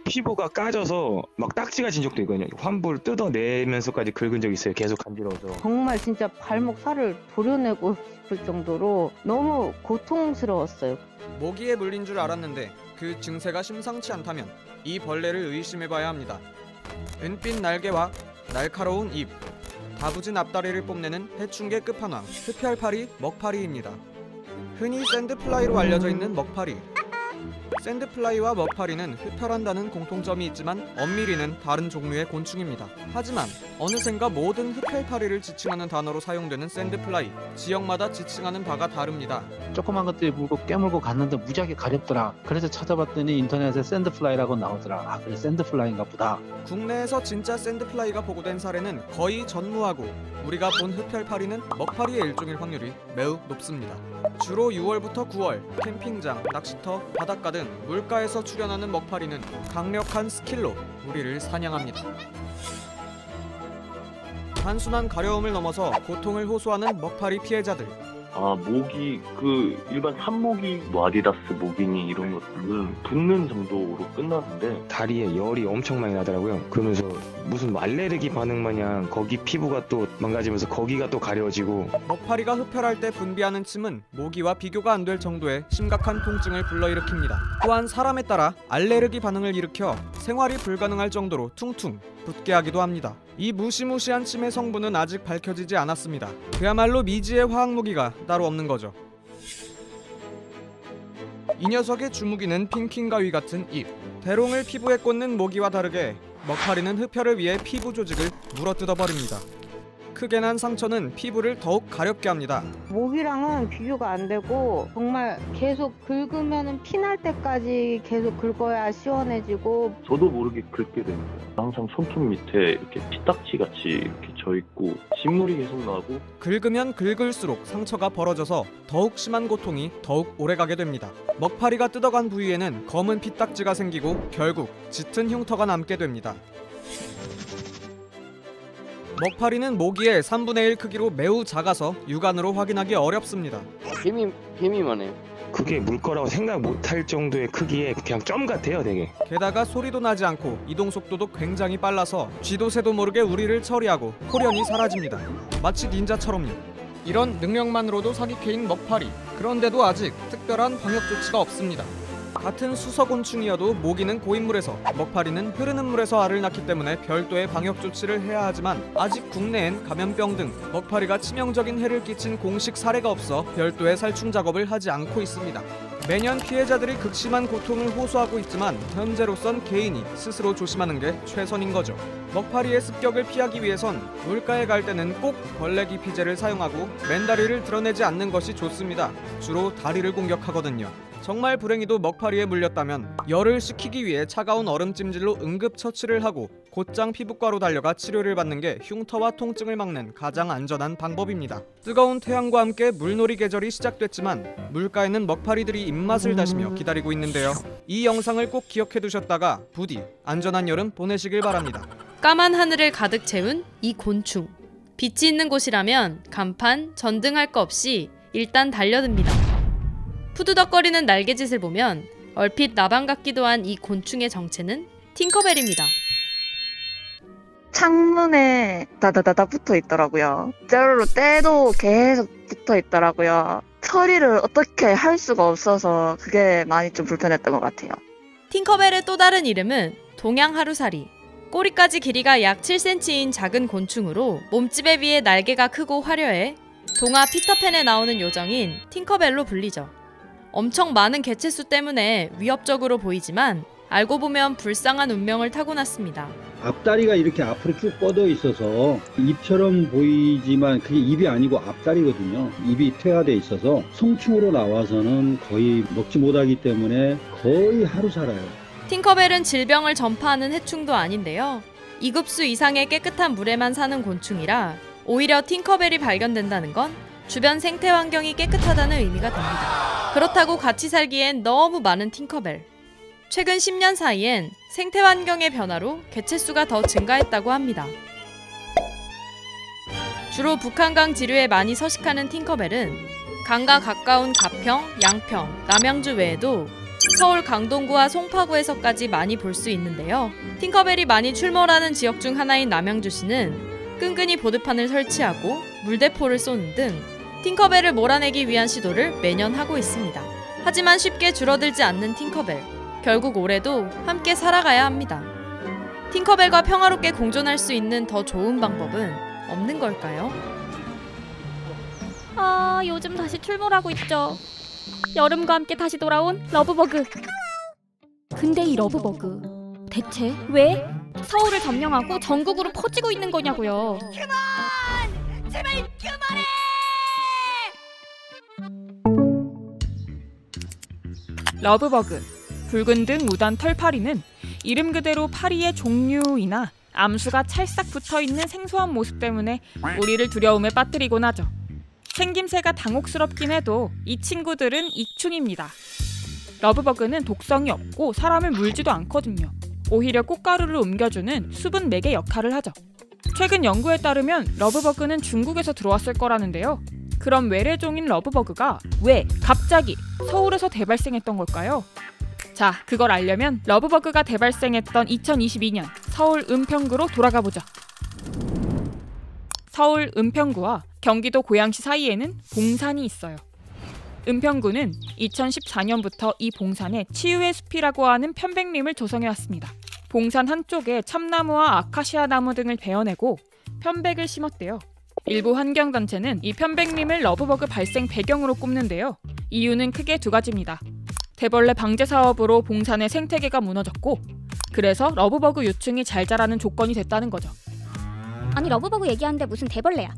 피부가 까져서 막 딱지가 진 적도 있거든요. 환부를 뜯어내면서까지 긁은 적이 있어요. 계속 간지러워서. 정말 진짜 발목 살을 도려내고 싶을 정도로 너무 고통스러웠어요. 모기에 물린 줄 알았는데 그 증세가 심상치 않다면 이 벌레를 의심해봐야 합니다. 은빛 날개와 날카로운 입, 다부진 앞다리를 뽐내는 해충계 끝판왕 흡혈파리 먹파리입니다. 흔히 샌드플라이로 알려져 있는 먹파리. 샌드플라이와 먹파리는 흡혈한다는 공통점이 있지만 엄밀히는 다른 종류의 곤충입니다. 하지만 어느샌가 모든 흡혈파리를 지칭하는 단어로 사용되는 샌드플라이, 지역마다 지칭하는 바가 다릅니다. 조그만 것들이 물고 깨물고 갔는데 무지하게 가렵더라. 그래서 찾아봤더니 인터넷에 샌드플라이라고 나오더라. 아, 그래 샌드플라이인가 보다. 국내에서 진짜 샌드플라이가 보고된 사례는 거의 전무하고 우리가 본 흡혈파리는 먹파리의 일종일 확률이 매우 높습니다. 주로 6월부터 9월 캠핑장, 낚시터, 바닷가 등 물가에서 출현하는 먹파리는 강력한 스킬로 우리를 사냥합니다. 단순한 가려움을 넘어서 고통을 호소하는 먹파리 피해자들. 모기, 일반 산모기, 아디다스 모기니 이런 것들은 붓는 정도로 끝나는데 다리에 열이 엄청 많이 나더라고요. 그러면서 무슨 알레르기 반응 마냥 거기 피부가 또 망가지면서 거기가 또 가려지고. 먹파리가 흡혈할 때 분비하는 침은 모기와 비교가 안 될 정도의 심각한 통증을 불러일으킵니다. 또한 사람에 따라 알레르기 반응을 일으켜 생활이 불가능할 정도로 퉁퉁 붓게 하기도 합니다. 이 무시무시한 침의 성분은 아직 밝혀지지 않았습니다. 그야말로 미지의 화학무기가 따로 없는 거죠. 이 녀석의 주무기는 핑킹가위 같은 입. 대롱을 피부에 꽂는 모기와 다르게 먹파리는 흡혈을 위해 피부 조직을 물어뜯어버립니다. 크게 난 상처는 피부를 더욱 가렵게 합니다. 모기랑은 비교가 안 되고 정말 계속 긁으면 피날 때까지 계속 긁어야 시원해지고. 저도 모르게 긁게 되는 거예요. 항상 손톱 밑에 이렇게 피딱지 같이 이렇게 져 있고 진물이 계속 나고. 긁으면 긁을수록 상처가 벌어져서 더욱 심한 고통이 더욱 오래가게 됩니다. 먹파리가 뜯어간 부위에는 검은 피딱지가 생기고 결국 짙은 흉터가 남게 됩니다. 먹파리는 모기의 3분의 1 크기로 매우 작아서 육안으로 확인하기 어렵습니다. 개미만 해요. 그게 물 거라고 생각 못할 정도의 크기에 그냥 점 같아요, 되게. 게다가 소리도 나지 않고 이동 속도도 굉장히 빨라서 쥐도 새도 모르게 우리를 처리하고 홀연히 사라집니다. 마치 닌자처럼요. 이런 능력만으로도 사기캐인 먹파리. 그런데도 아직 특별한 방역 조치가 없습니다. 같은 수서곤충이어도 모기는 고인물에서, 먹파리는 흐르는 물에서 알을 낳기 때문에 별도의 방역 조치를 해야 하지만 아직 국내엔 감염병 등 먹파리가 치명적인 해를 끼친 공식 사례가 없어 별도의 살충 작업을 하지 않고 있습니다. 매년 피해자들이 극심한 고통을 호소하고 있지만 현재로선 개인이 스스로 조심하는 게 최선인 거죠. 먹파리의 습격을 피하기 위해선 물가에 갈 때는 꼭 벌레 기피제를 사용하고 맨다리를 드러내지 않는 것이 좋습니다. 주로 다리를 공격하거든요. 정말 불행히도 먹파리에 물렸다면 열을 식히기 위해 차가운 얼음찜질로 응급처치를 하고 곧장 피부과로 달려가 치료를 받는 게 흉터와 통증을 막는 가장 안전한 방법입니다. 뜨거운 태양과 함께 물놀이 계절이 시작됐지만 물가에는 먹파리들이 입맛을 다시며 기다리고 있는데요. 이 영상을 꼭 기억해 두셨다가 부디 안전한 여름 보내시길 바랍니다. 까만 하늘을 가득 채운 이 곤충. 빛이 있는 곳이라면 간판, 전등할 거 없이 일단 달려듭니다. 푸드덕거리는 날개짓을 보면 얼핏 나방 같기도 한 이 곤충의 정체는 팅커벨입니다. 창문에 다다다다 붙어 있더라고요. 째로 때도 계속 붙어 있더라고요. 처리를 어떻게 할 수가 없어서 그게 많이 좀 불편했던 것 같아요. 팅커벨의 또 다른 이름은 동양하루살이. 꼬리까지 길이가 약 7cm인 작은 곤충으로 몸집에 비해 날개가 크고 화려해 동화 피터팬에 나오는 요정인 팅커벨로 불리죠. 엄청 많은 개체수 때문에 위협적으로 보이지만 알고 보면 불쌍한 운명을 타고났습니다. 앞다리가 이렇게 앞으로 쭉 뻗어 있어서 입처럼 보이지만 그게 입이 아니고 앞다리거든요. 입이 퇴화돼 있어서 성충으로 나와서는 거의 먹지 못하기 때문에 거의 하루 살아요. 팅커벨은 질병을 전파하는 해충도 아닌데요. 2급수 이상의 깨끗한 물에만 사는 곤충이라 오히려 팅커벨이 발견된다는 건 주변 생태 환경이 깨끗하다는 의미가 됩니다. 그렇다고 같이 살기엔 너무 많은 팅커벨. 최근 10년 사이엔 생태 환경의 변화로 개체수가 더 증가했다고 합니다. 주로 북한강 지류에 많이 서식하는 팅커벨은 강과 가까운 가평, 양평, 남양주 외에도 서울 강동구와 송파구에서까지 많이 볼 수 있는데요. 팅커벨이 많이 출몰하는 지역 중 하나인 남양주시는 끈끈이 보드판을 설치하고 물대포를 쏘는 등 팅커벨을 몰아내기 위한 시도를 매년 하고 있습니다. 하지만 쉽게 줄어들지 않는 팅커벨. 결국 올해도 함께 살아가야 합니다. 팅커벨과 평화롭게 공존할 수 있는 더 좋은 방법은 없는 걸까요? 요즘 다시 출몰하고 있죠. 여름과 함께 다시 돌아온 러브버그. 근데 이 러브버그 대체 왜 서울을 점령하고 전국으로 퍼지고 있는 거냐고요. 그만! 제발 그만해! 러브버그, 붉은 등 무단 털파리는 이름 그대로 파리의 종류이나 암수가 찰싹 붙어있는 생소한 모습 때문에 우리를 두려움에 빠뜨리곤 하죠. 생김새가 당혹스럽긴 해도 이 친구들은 익충입니다. 러브버그는 독성이 없고 사람을 물지도 않거든요. 오히려 꽃가루를 옮겨주는 수분 매개 역할을 하죠. 최근 연구에 따르면 러브버그는 중국에서 들어왔을 거라는데요. 그럼 외래종인 러브버그가 왜 갑자기 서울에서 대발생했던 걸까요? 자, 그걸 알려면 러브버그가 대발생했던 2022년 서울 은평구로 돌아가 보죠. 서울 은평구와 경기도 고양시 사이에는 봉산이 있어요. 은평구는 2014년부터 이 봉산에 치유의 숲이라고 하는 편백림을 조성해왔습니다. 봉산 한쪽에 참나무와 아카시아 나무 등을 베어내고 편백을 심었대요. 일부 환경단체는 이 편백림을 러브버그 발생 배경으로 꼽는데요. 이유는 크게 두 가지입니다. 대벌레 방제 사업으로 봉산의 생태계가 무너졌고, 그래서 러브버그 유충이 잘 자라는 조건이 됐다는 거죠. 아니 러브버그 얘기하는데 무슨 대벌레야.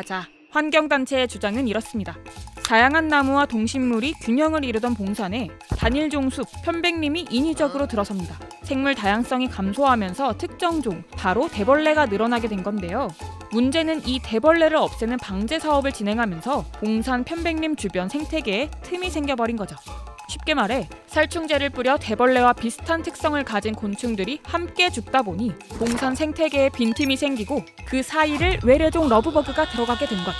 자, 환경단체의 주장은 이렇습니다. 다양한 나무와 동식물이 균형을 이루던 봉산에 단일 종숲, 편백림이 인위적으로 들어섭니다. 생물 다양성이 감소하면서 특정 종, 바로 대벌레가 늘어나게 된 건데요. 문제는 이 대벌레를 없애는 방제 사업을 진행하면서 봉산 편백림 주변 생태계에 틈이 생겨버린 거죠. 쉽게 말해 살충제를 뿌려 대벌레와 비슷한 특성을 가진 곤충들이 함께 죽다 보니 봉산 생태계에 빈틈이 생기고 그 사이를 외래종 러브버그가 들어가게 된 것.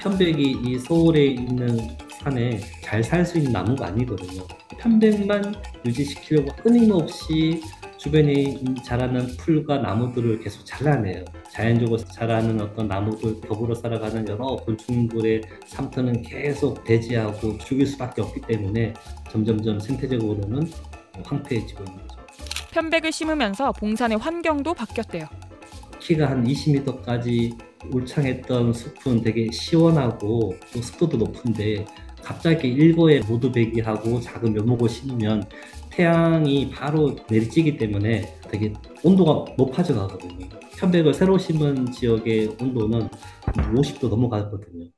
편백이 이 서울에 있는 산에 잘 살 수 있는 나무가 아니거든요. 편백만 유지시키려고 끊임없이 주변에 자라는 풀과 나무들을 계속 잘라내요. 자연적으로 자라는 어떤 나무들, 더불어 살아가는 여러 곤충들의 삼터는 계속 배제하고 죽일 수밖에 없기 때문에 점점점 생태적으로는 황폐해지고 있는 거죠. 편백을 심으면서 봉산의 환경도 바뀌었대요. 키가 한 20m까지 울창했던 숲은 되게 시원하고 또 습도도 높은데 갑자기 일거에 모두배기하고 작은 묘목을 심으면 태양이 바로 내리쬐기 때문에 되게 온도가 높아져 가거든요. 편백을 새로 심은 지역의 온도는 50도 넘어가거든요.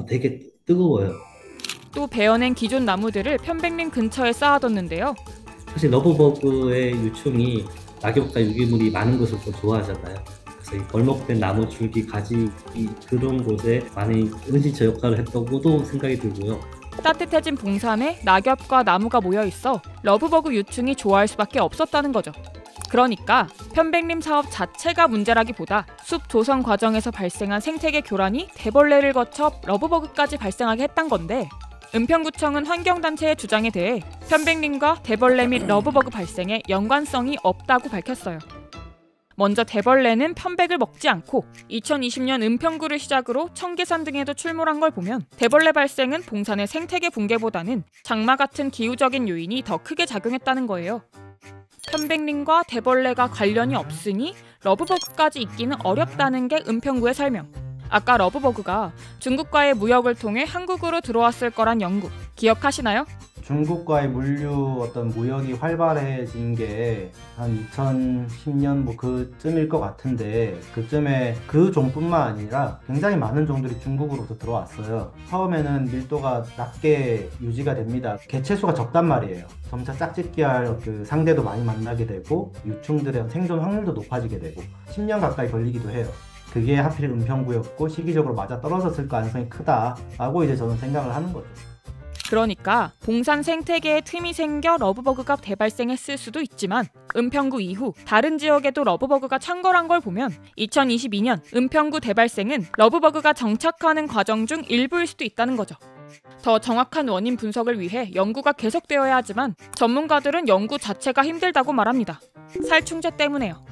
되게 뜨거워요. 또 베어낸 기존 나무들을 편백림 근처에 쌓아뒀는데요. 사실 러브버그의 유충이 낙엽과 유기물이 많은 것을 또 좋아하잖아요. 그래서 이 벌목된 나무 줄기 가지 그런 곳에 많이 은신처 역할을 했다고도 생각이 들고요. 따뜻해진 봉산에 낙엽과 나무가 모여있어 러브버그 유충이 좋아할 수밖에 없었다는 거죠. 그러니까 편백림 사업 자체가 문제라기보다 숲 조성 과정에서 발생한 생태계 교란이 대벌레를 거쳐 러브버그까지 발생하게 했단 건데, 은평구청은 환경단체의 주장에 대해 편백림과 대벌레 및 러브버그 발생에 연관성이 없다고 밝혔어요. 먼저 대벌레는 편백을 먹지 않고 2020년 은평구를 시작으로 청계산 등에도 출몰한 걸 보면 대벌레 발생은 봉산의 생태계 붕괴보다는 장마 같은 기후적인 요인이 더 크게 작용했다는 거예요. 편백림과 대벌레가 관련이 없으니 러브버그까지 있기는 어렵다는 게 은평구의 설명. 아까 러브버그가 중국과의 무역을 통해 한국으로 들어왔을 거란 연구 기억하시나요? 중국과의 물류 어떤 무역이 활발해진 게 한 2010년 뭐 그쯤일 것 같은데, 그쯤에 그 종뿐만 아니라 굉장히 많은 종들이 중국으로부터 들어왔어요. 처음에는 밀도가 낮게 유지가 됩니다. 개체수가 적단 말이에요. 점차 짝짓기할 그 상대도 많이 만나게 되고 유충들의 생존 확률도 높아지게 되고 10년 가까이 걸리기도 해요. 그게 하필 은평구였고 시기적으로 맞아 떨어졌을 가능성이 크다라고 이제 저는 생각을 하는 거죠. 그러니까 봉산 생태계에 틈이 생겨 러브버그가 대발생했을 수도 있지만 은평구 이후 다른 지역에도 러브버그가 창궐한 걸 보면 2022년 은평구 대발생은 러브버그가 정착하는 과정 중 일부일 수도 있다는 거죠. 더 정확한 원인 분석을 위해 연구가 계속되어야 하지만 전문가들은 연구 자체가 힘들다고 말합니다. 살충제 때문에요.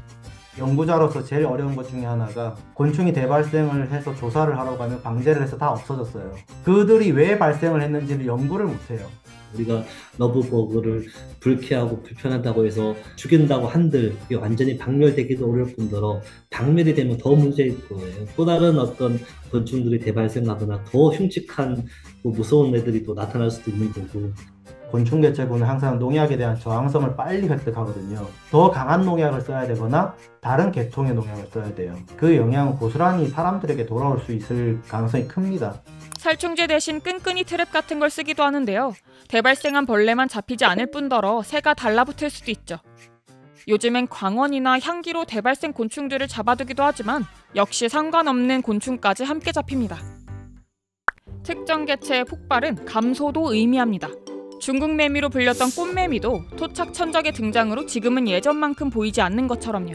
연구자로서 제일 어려운 것 중에 하나가 곤충이 대발생을 해서 조사를 하러 가면 방제를 해서 다 없어졌어요. 그들이 왜 발생을 했는지를 연구를 못해요. 우리가 러브버그를 불쾌하고 불편하다고 해서 죽인다고 한들 이게 완전히 박멸되기도 어려울 뿐더러 박멸이 되면 더 문제일 거예요. 또 다른 어떤 곤충들이 대발생하거나 더 흉측한 무서운 애들이 또 나타날 수도 있는 거고. 곤충 개체군은 항상 농약에 대한 저항성을 빨리 획득하거든요. 더 강한 농약을 써야 되거나 다른 계통의 농약을 써야 돼요. 그 영향은 고스란히 사람들에게 돌아올 수 있을 가능성이 큽니다. 살충제 대신 끈끈이 트랩 같은 걸 쓰기도 하는데요. 대발생한 벌레만 잡히지 않을 뿐더러 새가 달라붙을 수도 있죠. 요즘엔 광원이나 향기로 대발생 곤충들을 잡아두기도 하지만 역시 상관없는 곤충까지 함께 잡힙니다. 특정 개체의 폭발은 감소도 의미합니다. 중국 매미로 불렸던 꽃매미도 토착 천적의 등장으로 지금은 예전만큼 보이지 않는 것처럼요.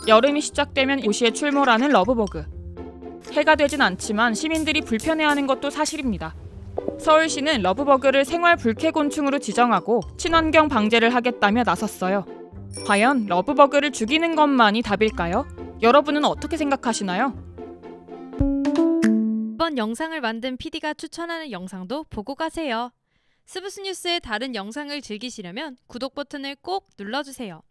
여름이 시작되면 도시에 출몰하는 러브버그. 해가 되진 않지만 시민들이 불편해하는 것도 사실입니다. 서울시는 러브버그를 생활 불쾌곤충으로 지정하고 친환경 방제를 하겠다며 나섰어요. 과연 러브버그를 죽이는 것만이 답일까요? 여러분은 어떻게 생각하시나요? 이번 영상을 만든 PD가 추천하는 영상도 보고 가세요. 스브스 뉴스의 다른 영상을 즐기시려면 구독 버튼을 꼭 눌러주세요.